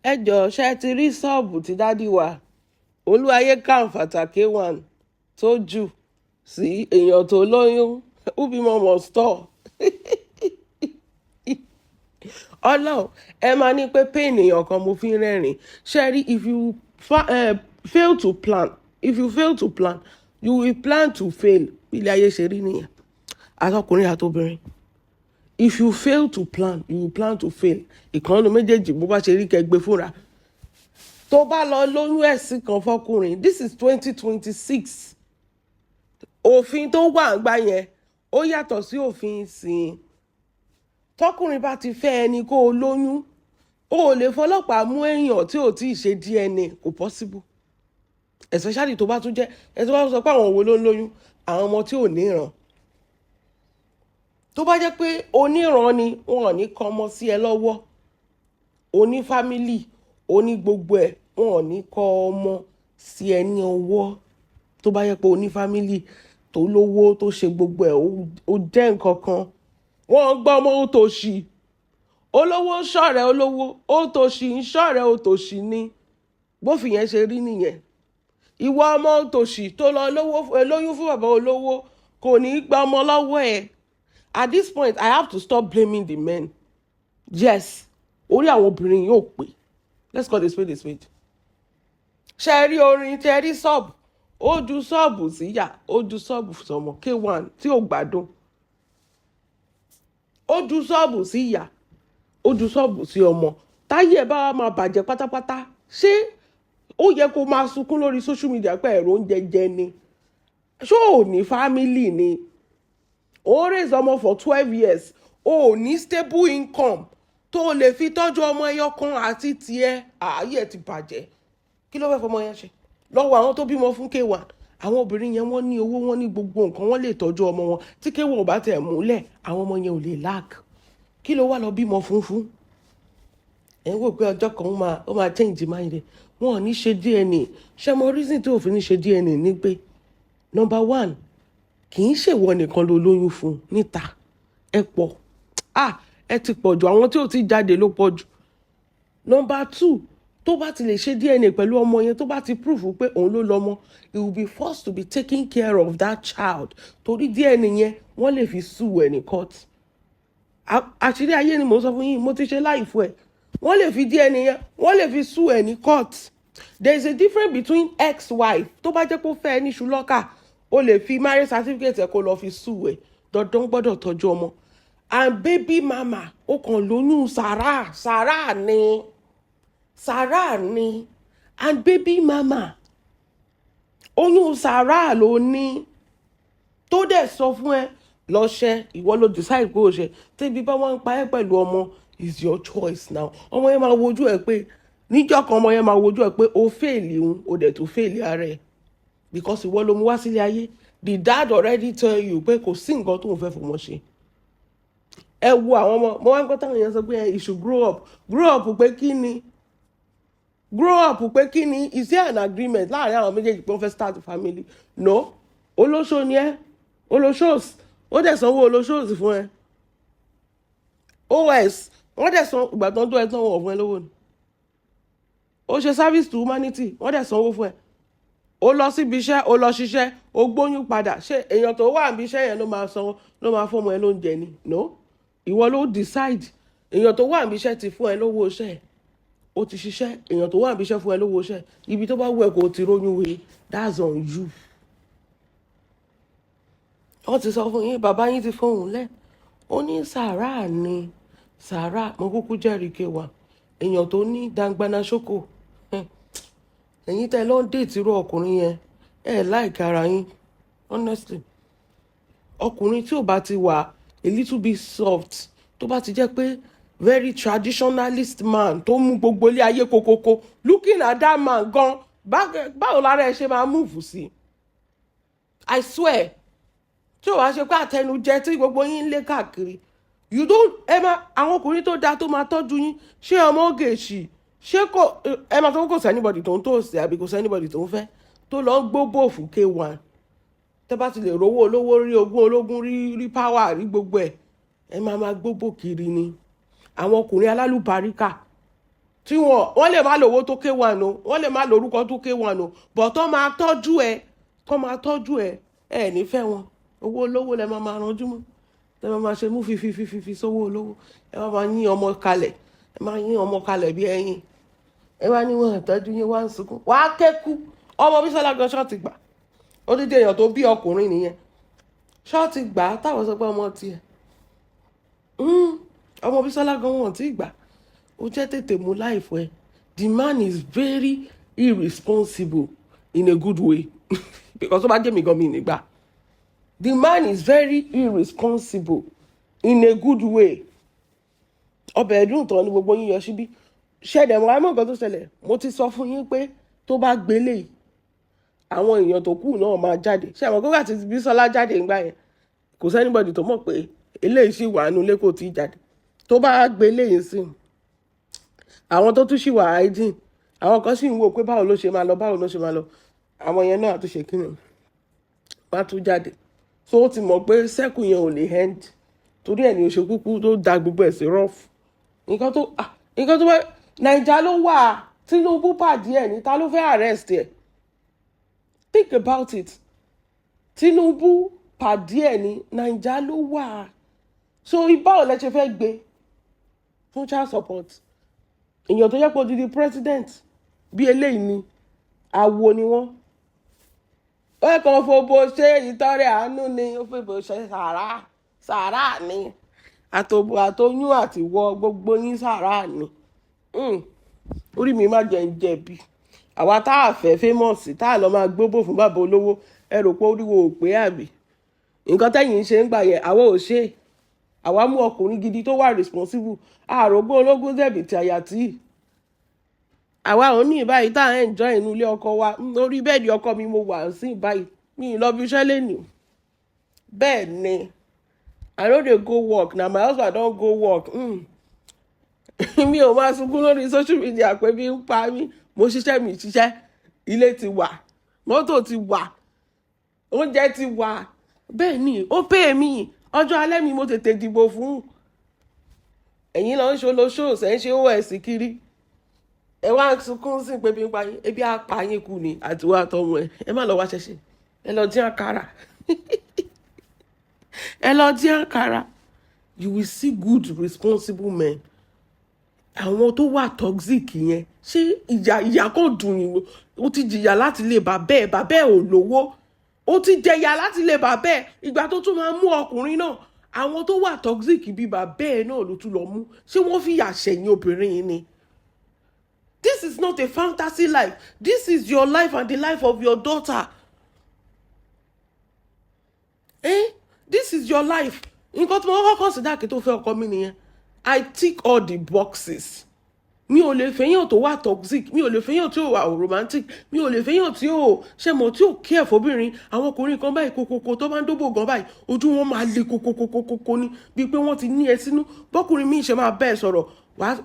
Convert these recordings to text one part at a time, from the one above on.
ẹ jọ̀ọ́ ṣe ti rí ṣọ́ọ̀bù tí dádì wa olúwayé kàǹfàtà K1 tó jù sí èèyàn tó lóyún ó bímọ mọ̀ stọ̀ ọlọ́run ẹ máa ní pé pain èèyàn kan mo fi ń rẹ́rìn ṣe rí if you fail to plan you will plan to fail ilé ayé ṣe rí nìyẹn àtọkùnrin àtobìnrin if you fail to plan you will plan to fail ìkànnì méjèèjì bó bá ṣe rí kẹgbẹ́ fúnra tó bá lọ lóyún ẹ̀sìn kan fọkùnrin this is 2026 òfin tó wà ń gbà yẹn ó yàtọ̀ sí òfin ìsìn tọkùnrin bá ti fẹ́ ẹni kó o lóyún o ò lè fọlọ́pàá mú èèyàn tí ò tí ì ṣe DNA kò possible especially tó bá tún jẹ́ ẹ tó bá sọ pé àwọn wo ló ń lóyún àwọn ọmọ tí ò níran tó bá jẹ́ pé oníran ni wọn ò ní kọ́ ọmọ sí ẹ lọ́wọ́ oní fámílì oní gbogbo ẹ̀ wọn ò ní kọ́ ọmọ sí ẹ ní ọwọ́ tó bá jẹ́ pé oní fámílì tó lówó tó ṣe gbogbo ẹ̀ ó jẹ́ nǹkan kan wọ́n gbọ́ ọmọ òtòṣì olówó ń ṣọ̀rẹ́ olówó òtòṣì ń ṣọ̀rẹ́ òtòṣì ni bófin yẹn ṣe rí nìyẹn ìwọ ọmọ òtòṣì tó lọ lóyún fún bàbá olówó kò ní í gba ọmọ lọ́wọ́ ẹ̀. At this point I have to stop blaming the men. Yes orí àwọn obìnrin yóò pè let's call this spade a spade. ṣe rí orin tẹ rí ṣọ́ọ̀bù ó ju ṣọ́ọ̀bù síyà ó ju ṣọ́ọ̀bù sọmọ K1 tí ò gbádùn ó ju ṣọ́ọ̀bù sí ìyá ó ju ṣọ́ọ̀bù sí ọmọ táyé ẹ̀ bá wa máa bàjẹ́ pátápátá ṣé ó yẹ kó máa sunkún lórí social media pé ẹ̀rọ oúnjẹ jẹ ni ṣó ò ní fámílì ni ó raise ọmọ for 12 years ó ní stable income tó lè fi tọ́jú ọmọ ẹyọ kan àti tiẹ̀ ààyè ti bàjẹ́ kí ló fẹ́ fọmọ yẹn ṣe lọ́wọ́ àwọn tó bímọ fún K1 àwọn obìnrin yẹn wọ́n ní owó wọ́n ní gbogbo nǹkan wọ́n lè tọ́jú ọmọ wọn tí K1 ò bá tẹ̀ múlẹ̀ àwọn ọmọ yẹn ò lè lack kí ló wá lọ bímọ fún ẹ̀ ń wò pé ọjọ́ kan ó máa change mind rẹ̀ wọn ò ní ṣe DNA ṣe mọ reason tí òfin ní ṣe DNA ni pé number 1 kì í ṣèwọ nìkan ló lóyún fún níta ẹ pọ̀ ẹ ti pọ̀ jù àwọn tí ò ti jáde ló pọ̀ jù number 2 tó bá ti lè ṣe DNA pẹ̀lú ọmọ yẹn tó bá ti prove pé òun ló lọ́mọ he will be forced to be taking care of that child torí DNA yẹn wọ́n lè fi sue ẹ̀ ní court àṣírí ayé ni mo sọ fún yín mo ti ṣe láìfọ ẹ̀ wọ́n lè fi DNA yẹn wọ́n lè fi sue ẹ̀ ní court there is a difference between ex-wife tó bá jẹ́ pé ó fẹ́ ẹ ní ṣùlọ́kà o lè fi marriage certificate ẹ̀ kó lọ fi sue ẹ̀ dandan gbọ́dọ̀ tọ́jú ọmọ and baby mama ó kàn lóyún sàrà ni and baby mama oyún sàrà ló ní tó dẹ̀ sọ fún ẹ lọ́ṣẹ́ ìwọ ló decide pé ó ṣe tẹ́bí bá wọ́n ń pa ẹ́ pẹ̀lú ọmọ is your choice now ọmọ yẹn máa wojú ẹ pé níjọ́ kan ọmọ yẹn máa wojú ẹ pé ó fèèlì òun ó dẹ̀ tó fèèlì ara ẹ̀ because ìwọ ló mú wá sílé ayé the dad already tell you pé kò sí nǹkan tó ń fẹ́ fọmọ ṣe ẹ wo àwọn ọmọ mo wá ń gbọ́ táwọn èèyàn sọ pé you should grow up pé kí ni is there an agreement láàrin àwọn méjèèjì pé wọ́n fẹ́ start a family no olóṣó ni ẹ olóṣòs ó dẹ̀ sanwó olóṣòs fún ẹ os wọ́n dẹ̀ san ìgbà tó ń tó ẹ tán wọ̀ fún ẹ lówó ni ó ṣe service to humanity wọ́n dẹ̀ sanwó fún ẹ ó lọ síbi iṣẹ́ ó lọ ṣiṣẹ́ ó gbóyún padà ṣé èèyàn tó wà níbi iṣẹ́ yẹn ló máa sanwó ló máa fọmọ ẹ lóúnjẹ ni no ìwọ ló decide èèyàn tó wà níbi iṣẹ́ ti fún ẹ lówó iṣẹ́ ó ti ṣiṣẹ́ èèyàn tó wà níbi iṣẹ́ fún ẹ lówó iṣẹ́ ibi tó bá wù ẹ́ kó ti róyún wé that's on you. wọ́n ti sọ fún yín bàbá yín ti fóun lẹ́ ó ní sàárà ni sàárà mo kúkú jẹ́rìí K1 èèyàn tó ní dangbana ṣókò ẹ̀yin tẹ́ ló ń déètì irú ọkùnrin yẹn láìka ara yín honestly ọkùnrin tí ò bá ti wà a little bit soft tó bá ti jẹ́ pé very traditionalist man tó mú gbogbo ilé ayé kokoko looking at that man gan báwo lára ẹ ṣe máa move sí I swear tí ò wá ṣe pé àtẹnujẹ tí gbogbo yín lé káàkiri you don't àwọn ọkùnrin tó dáa tó máa tọ́jú yín ṣé ọmọ ògèṣì ṣé kò ẹ máa tó kò sí anybody tó ń tó sí àbí kò sí anybody tó ń fẹ́ tó lọ ń gbóbò fún K1 tẹ́ bá ti lè rówó olówó rí ogún ológun rí power rí gbogbo ẹ̀ ẹ máa gbóbò kiri ni àwọn ọkùnrin alálùbáríkà tí wọ́n lè má lówó tó K1 o, wọ́n lè má lórúkọ tó K1 o, but tó máa tọ́jú ẹ ẹ nífẹ̀ẹ́ wọn. Owó olówó lẹ máa ranjú mọ́, lẹ máa ṣe mú fífi sówó olówó, ẹ máa yín ọmọ kalẹ̀, ẹ máa yín ọmọ kalẹ̀ bí ẹyin, ẹ wá ní wọn ìtọ́jú yín wá ń sunkún, wàá kẹ́kù. Ọmọ Bísọ́lá gan ṣọ́ọ̀tì gbà, ó dídé èèyàn tó bí ọkùnrin nìyẹn, ṣọ́ọ̀tì gbà táwọn sọ pé ọmọ tiẹ̀ ọmọ Bísọ́lá gan wọn tí gbà. Ó jẹ́ tètè mú láìfọ ẹ. The man is very irresponsible in a good way because ó bá jẹ́ mi gan mi nígbà. The man is very irresponsible in a good way. Ọbẹ̀ ẹ̀dùn tán ni gbogbo yín yọ síbí. Ṣẹ̀dẹ̀ mọ́ àmọ́ nǹkan tó ṣẹlẹ̀, mo ti sọ fún yín pé tó bá gbélé yìí àwọn èèyàn tó kù náà máa jáde. Ṣé àwọn kókà tí Bísọ́lá jáde ńgbà yẹn kò sẹ́nibọ̀dì tó mọ̀ pé eléyìí sì wà nínú ilé kò tí ì jáde. Tó bá gbélé yìí sí àwọn tó tún sì wà hiding, àwọn kan sì ń wò pé báwo ló ṣe máa lọ, àwọn yẹn náà àtúnṣe kí ni wọ́n á tún jáde. So ó ti mọ̀ pé sẹ́kù yẹn ò lè end, torí ẹ̀ ní oṣù kúkú tó da gbogbo ẹ̀ sí rough. Nǹkan tó bá Naija ló wà, Tinubu pàdé ẹ̀ ní, ta ló fẹ́ arrest ẹ̀? Think about it. Tinubu pàdé ẹ̀ ní, Naija ló wà. So báwo lẹ ṣe fẹ́ gbé fún child support? Èèyàn tó yẹ kó di president bí eléyìí ni, àwo ni wọ́n. Ó kàn fòbò ṣe ìtọrẹ àánú ni, ó fòbò ṣe sàrà ni, àtòbò àtòyún àti wọ gbogbo yín sàrà ni. Orí mi má jẹ́ ń jẹ̀bi. Àwa tá a fẹ́ famous tá a lọ máa gbóbò fún bàbá olówó, ẹ rò pé oríwo ò pé àbí? Nǹkan tẹ́yìn ṣe ń gbà yẹn àwa ò ṣe. Àwa mú ọkùnrin gidi tó wà responsible, àrògbó ológun dẹ̀bì tí àyà tí. Àwa ò ní ìbáyìí tá à ń enjoy inú ilé ọkọ wa. Orí bẹ́ẹ̀dì ọkọ mi mo wà sí ìbáyìí, mi ì lọ bí iṣẹ́ lẹ́nu. Bẹ́ẹ̀ ni, I no dey go work, na my husband don go work. Mi ò máa sunkún lórí social media pé bí ń pa mí, mo ṣiṣẹ́, ilé ti wà, mọ́tò ti wà, oúnjẹ ti wà. Bẹ́ẹ̀ ni, ó pè mí, ọjọ́ alẹ́ mi mo tètè dìbò fún. Ẹ̀yin lọ ń ṣe olóṣòòṣì, ẹ̀ ń ṣe OS kiri. Ẹ wá ń sunkún sí pé bí ń pa yín, ebi á pa yín kú ni àti wá tọmọ ẹ. Ẹ má lọ wá ṣẹṣẹ, ẹ lọ dín àkàrà. Ẹ lọ dín àkàrà. You will see good responsible men. Àwọn tó wà toxic yẹn, ṣé ìyà kò dùn yín? Ó ti jìyà láti lè bàbá ẹ̀ ò lówó. Ó ti jẹyà láti lè bàbá ẹ̀, ìgbà tó tún máa mú ọkùnrin náà. Àwọn tó wà toxic bí bàbá ẹ̀ náà ló tún lọ mú. Ṣé wọ́n fi yà ṣẹ̀yìn obìnrin yìí ni? This is not a fantasy life. This is your life and the life of your daughter. This is your life. Nǹkan tí mo kọ́kọ́ consider kí tó fẹ́ ọkọ mi nìyẹn. I tick all the boxes. Mi ò lè fẹ́yàn tó wà toxic, mi ò lè fẹ́yàn tí ó wà romantic, mi ò lè fẹ́yàn tí ó ṣe mọ̀ tí ó care fóbìnrin. Àwọn ọkùnrin kan báyìí kokoko tó bá ń dóbò gan báyìí, ojú wọn máa le kokokokoko ni, bíi pé wọ́n ti ní ẹ sínú. Bọ́kùnrin mi ṣe máa bẹ́ẹ̀ sọ̀rọ̀,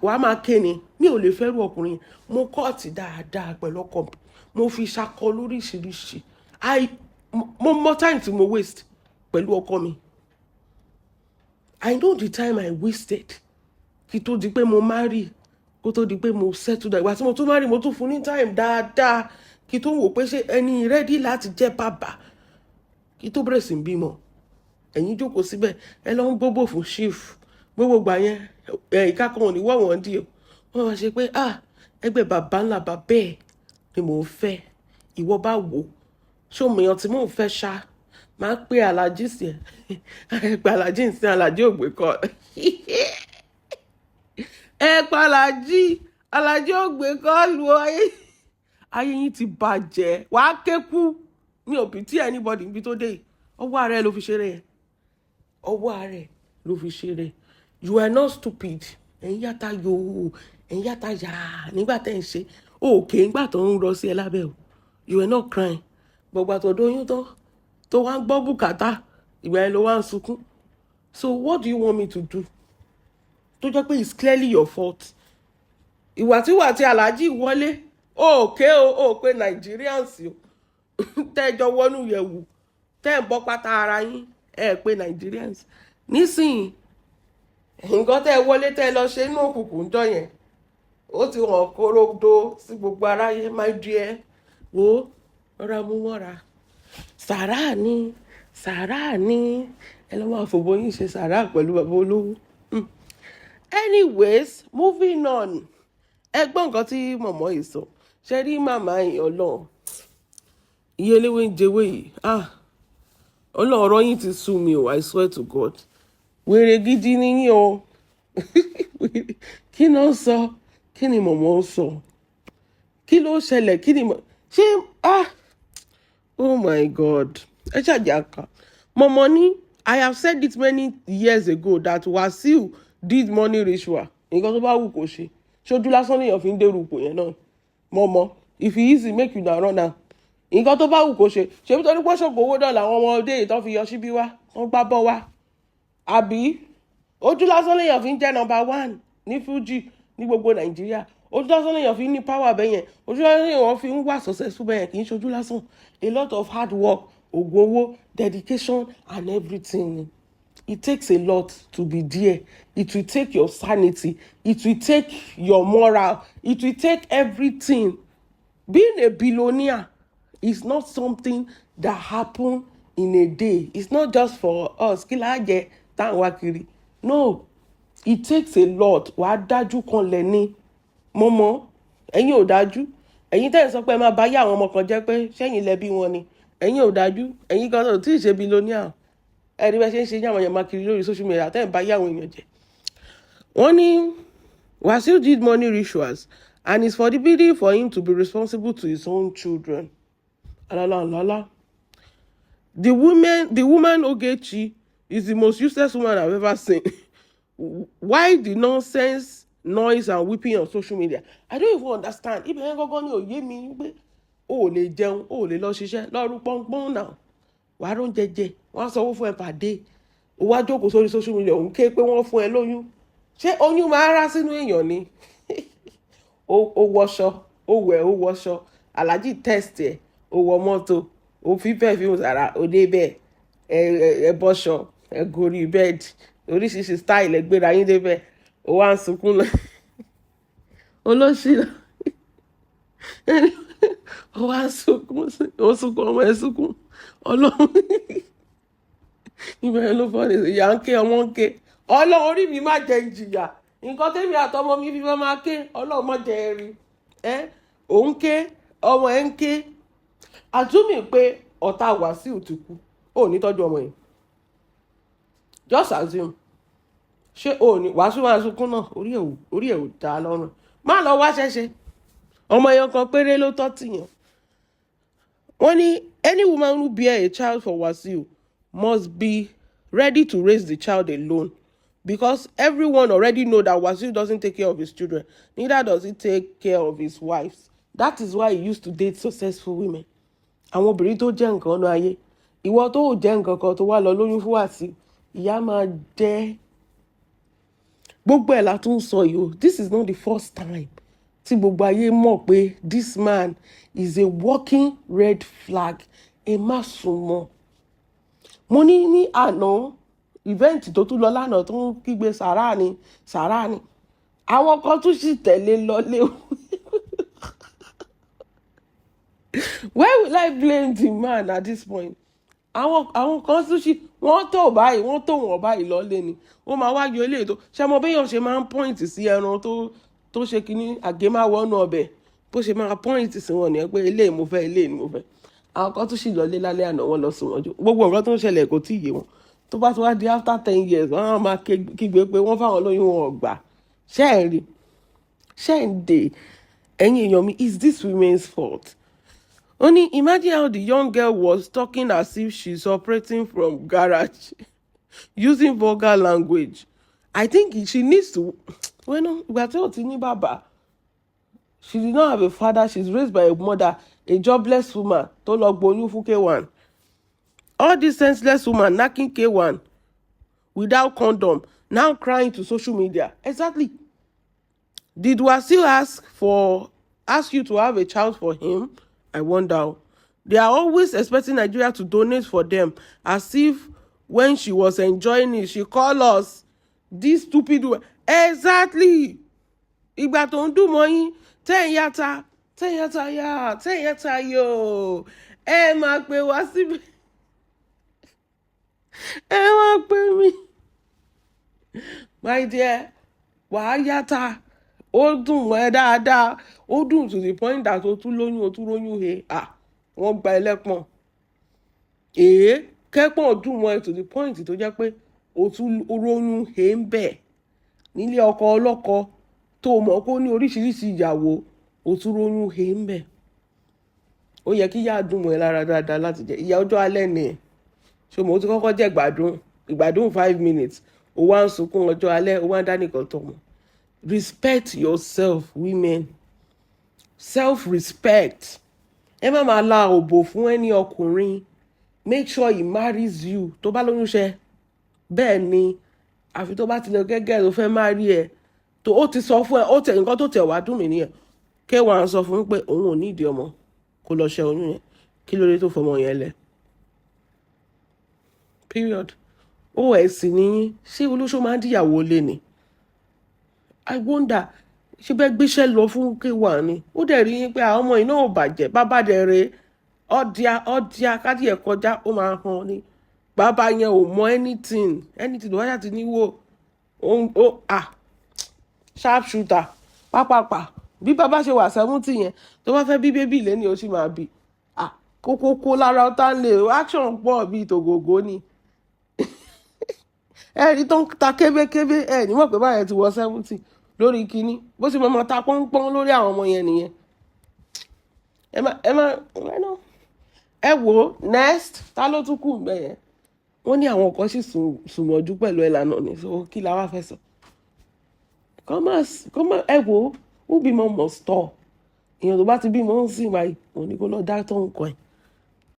wàá máa ké ni. Mi ò lè fẹ́rù ọkùnrin. Mo kọ́ọ̀tì dáadáa pẹ̀lú ọkọ mi, mo fi ṣakọ lóríṣiríṣi. Mo mọ time tí mo waste pẹ̀lú ọkọ mi. I know the time I wasted kí tó di pé mo marry, kó tó di pé mo settle down. Ìgbà tí mo tún marry, mo tún fún ní time dáadáa kí tó wò pé ṣé ẹni ready láti jẹ́ bàbá kí tó bẹ̀rẹ̀ sí bímọ. Ẹ̀yin jókòó síbẹ̀, ẹ lọ ń gbóbò fún chief. Gbogbo gbà yẹn ìka kan ò ní wọ̀ wọ́n dì o. Wọ́n máa ṣe pé ẹgbẹ́ bàbá ńlá bàbá ẹ̀ ni mò ń fẹ́. Ìwọ bá wò ṣó mèèyàn tí mò ń fẹ́ ṣá, máa pe alájí sí ẹ pa alájí sí alájí ògbé kọ ẹ pa alájí ògbé kọ lu ayé yín ti bàjẹ́, wàá kékú. Mi ò pìtì anybody níbi tó dé. Ọwọ́ ara ẹ ló fi ṣeré ẹ, ọwọ́ ara ẹ ló fi ṣeré. You are not stupid. Ẹ̀yin yàtá yòó, ẹ̀yin yàtá yà nígbà tẹ́ ń ṣe òkè ńgbà tó ń rọ sí ẹ lábẹ́ o. You were not crying. Gbọ̀gbà tó dóyún tán tó wá ń gbọ́ bùkátà, ìgbà yẹn ló wá ń sunkún. So what do you want me to do? Tó jẹ́ pé it's clearly your fault. Ìwà tí aláàjì wọlé òkè o pé Nigerians o tẹ́jọ wọnú yẹ̀wù tẹ́ ń bọ́ pátá ara yín pé Nigerians. Nísìnyí nǹkan tẹ́ wọlé tẹ́ lọ ṣe inú òkùnkùn jọ yẹn ó ti hàn kóródó sí gbogbo aráyé my dear wo ọ̀rọ̀ mú mọ́ra sàrà ni ẹ lọ́ máa fòbó yín ṣe sàrà pẹ̀lú bàbá olówó. Anyways, moving on. Ẹgbọ́n nǹkan tí mọ̀mọ́ yìí sọ. Ṣé rí màmá yìí ọlọ́run? Iye eléwé ń jẹwé yìí. Ọlọ́run ọ̀rọ̀ yín ti sú mi o, I swear to God. Wèrè gidi ni yín o. Kí ló ń sọ? Kí ni mọ̀mọ́ ń sọ? Kí ló ṣẹlẹ̀? Kí ni ṣé oh my God. Ẹ ṣàjà kan. Mọ̀mọ́ ní I have said it many years ago that Wasiu did money ritual. Nǹkan tó bá wù kó ṣe. Ṣojú lásán lèèyàn fi ń dèrò ipò yẹn náà. Mọ̀mọ́, if e easy make you na run am. Nǹkan tó bá wù kó ṣe. Ṣé bí torí pé ṣòkò owó náà làwọn ọmọdé ìtàn fi yọ síbí wá? Wọ́n gbá bọ́ wá. Àbí? Ojú lásán lèèyàn fi ń jẹ́ number 1 ní Fuji ní gbogbo Nàìjíríà. Ojú lásán lèèyàn fi ń ní power bẹ́yẹn. Ojú lásán lèèyàn fi ń wà successful bẹ́yẹn. Kì í ṣojú lásán. A lot of hard work, ògùn owó, dedication and everything. It takes a lot to be there. It will take your sanity. It will take your moral. It will take everything. Being a billionaire is not something that happens in a day. It's not just for us. Kilaje tanwakiri. No, it takes a lot. Wàá dájú kan lẹ̀ ni. Mọ̀mọ́, ẹ̀yin ò dájú. Ẹ̀yin tẹ́ ẹ sọ pé ẹ máa bá yá àwọn ọmọ kan jẹ́ pé ṣẹ́yìn lẹ́bí wọn ni. Ẹ̀yin ò dájú. Ẹ̀yin kan náà tí ì ṣe billionaire. Ẹ̀rí bẹ́ẹ̀ ṣe ń ṣe ní àwọn èèyàn máa kiri lórí social media tẹ́ ẹ̀ ń bá yá àwọn èèyàn jẹ. Wọ́n ní Wasiu did money rituals and it's forbidden for him to be responsible to his own children. Alala. The woman Ogechi is the most useless woman I've ever seen. Why the nonsense, noise and weeping on social media? I don't even understand. Ibẹ̀ yẹn gọ́gọ́ ní òye mi pé o ò lè jẹun, o ò lè lọ ṣiṣẹ́ lọ́rùn pọ́npọ́n náà. Wàá rún jẹjẹ, wọ́n á sanwó fún ẹ pàdé. O wá jókòó sórí social media, òun ké pé wọ́n fún ẹ lóyún. Ṣé oyún máa rá sínú èèyàn ni? Ó wọṣọ, ó wẹ̀, ó wọṣọ. Aláàjì test ẹ̀, ó wọ mọ́tò, ó fi perfume sára, ó dé bẹ́ẹ̀, ẹ bọ́ṣọ, ẹ gorí bẹ́ẹ̀dì, oríṣiríṣi style ẹ gbéra yín débẹ̀, ó wá ń sunkún lọ. Olóṣìlọ. Ó wá ń sunkún, ó sunkún, ọmọ ẹ sunkún. Ọlọ́run. Ibẹ̀ ló fọ́ ni ìyá ń ké, ọmọ ń ké. Ọlọ́run orí mi má jẹ́ ìjìyà. Nǹkan tẹ́mi àtọmọ mi fi máa ké, Ọlọ́run má jẹ́ ẹ̀rí. Òun ké, ọmọ ẹ̀ ń ké. Àtúmì pé ọ̀tá Wàsíù ti kú. Ó ní tọ́jú ọmọ yìí. Just assume. Ṣé ó ní Wàsíù máa sunkún náà? Orí ẹ̀ ò dá lọ́rùn. Má lọ wá ṣẹ́ṣe. Ọmọ ẹyọ kan péré ló tọ́ tìyàn. Wọ́n ní any woman who bear a child for Wasiu must be ready to raise the child alone because everyone already know that Wasiu doesn't take care of his children. Neither does he take care of his wives. That is why he used to date successful women. Àwọn obìnrin tó jẹ́ nǹkan ọ̀nà ayé. Ìwọ tó ò jẹ́ nǹkan kan tó wá lọ lóyún fún Wasiu, ìyá máa jẹ́. Gbogbo ẹ̀ la tún sọ yìí o. This is not the first time tí gbogbo ayé mọ̀ pé this man is a walking red flag. Ẹ má sùn mọ́. Mo ní àná event tó tún lọ lánàá tó ń kígbe sàrà ni. Àwọn kan tún sì tẹ̀lé lọlé o. Where will I blame the man at this point? Àwọn kan tún sì wọ́n tó wọ́n báyìí lọlé ni. Wọ́n máa wá yọ eléyìí tó ṣe mọ béèyàn ṣe máa ń point sí ẹran tó ṣe kínní àgémáwọ́nù ọbẹ̀ bó ṣe máa point sí wọn nìyẹn pé eléyìí mo fẹ́. Àwọn kan tún sì lọlé lálẹ́ àná wọn lọ sùn wọn jù. Gbogbo nǹkan tó ń ṣẹlẹ̀ kò tí ì yé wọn. Tó bá ti wá di after 10 years wọ́n á máa kígbe pé wọ́n fáwọn lóyún wọn ọ̀gbà. Ṣé ń dè ẹ̀yin èèyàn mi, is this women's fault? Only imagine how the young girl was talking as if she's operating from garage, using vulgar language. I think she needs to. Well, no, she did not have a father. She's raised by a mother, a jobless woman. Tó lọ gbóyún fún K1. All these senseless women knocking K1 without condom, now crying to social media. Exactly. Did Wasiu ask you to have a child for him? I wonder. They are always expecting Nigeria to donate for them, as if when she was enjoying it, she called us this stupid way. Exactly. ìgbà tó ń dùn mọ́ yín tẹ́yìn yàtà yóò ẹ máa pè wá síbi ẹ máa pè mí my dear wàá yàtà ó dùn mọ́ ẹ dáadáa ó dùn to the point that o tún lóyún he wọ́n gba ẹlẹ́pọ̀n kẹ́pọ̀n dùn mọ́ ẹ to the point tó jẹ́ pé o tún lóyún he ń bẹ̀ nílé ọkọ ọlọ́kọ tó mọ̀ kó ní oríṣiríṣi ìyàwó o tún lóyún he ń bẹ̀ ó yẹ kí ìyá dùn mọ́ ẹ lára dáadáa láti jẹ ìyá ọjọ́ alẹ́ ni ṣé mo ti kọ́kọ́ jẹ́ ìgbádùn 5 minutes ó wá ń sunkún ọjọ́ alẹ́ ó wá ń dá nìkan tọ̀ mọ́. Respect yourself, women. Self-respect. Ẹ má máa la òbò fún ẹni ọkùnrin. Make sure he marries you. Tó bá lóyún ṣe bẹ́ẹ̀ ni àfi tó bá ti lọ gẹ́gẹ́ ló fẹ́ má rí ẹ tó ó ti sọ fún ẹ ó tẹ nǹkan tó tẹ̀ wá dùn mí nìyẹn K1 sọ fún mi pé òun ò ní ìdí ọmọ kó lọ ṣe oyún yẹn kí ló dé tó fọmọ yẹn lẹ̀ period os ní ṣé olóṣó máa ń díyàwó lé ni I wonder ṣé bẹ́ẹ̀ gbéṣẹ́ lọ fún K1 ni ó dẹ̀ rí yín pé àwọn ọmọ iná ò bàjẹ́ bàbá dẹ̀ rè ọdíà kádìí ẹ̀ kọjá ó máa hàn ni bàbá yẹn ò mọ anything ló wáyà ti níwò sharp shooter pápápá bí bàbá ṣe wà 70 yẹn tó bá fẹ́ bí bébì lẹ́ni ó sì máa bí kókókó lára ọ̀tá ń lè action pọ̀ bíi tògógó ni ẹ̀rí tó ń ta kébékébé ẹ̀ ní mọ̀ pé báyẹn ti wọ 70 lórí kínní bó ṣe máa ta pọ́npọ́n lórí àwọn ọmọ yẹn nìyẹn ẹ wò ó next ta ló tún kù bẹ́ẹ̀ yẹn wọ́n ní àwọn kan sì sùnmọ́jú pẹ̀lú ìlànà ní so kí la wá fẹ́ sọ kọ́mọ̀ ẹ wò ó bímọ mọ̀ stọ̀ èèyàn tó bá ti bímọ ń sìn báyìí òun ni kó lọ dá tó nǹkan ẹ̀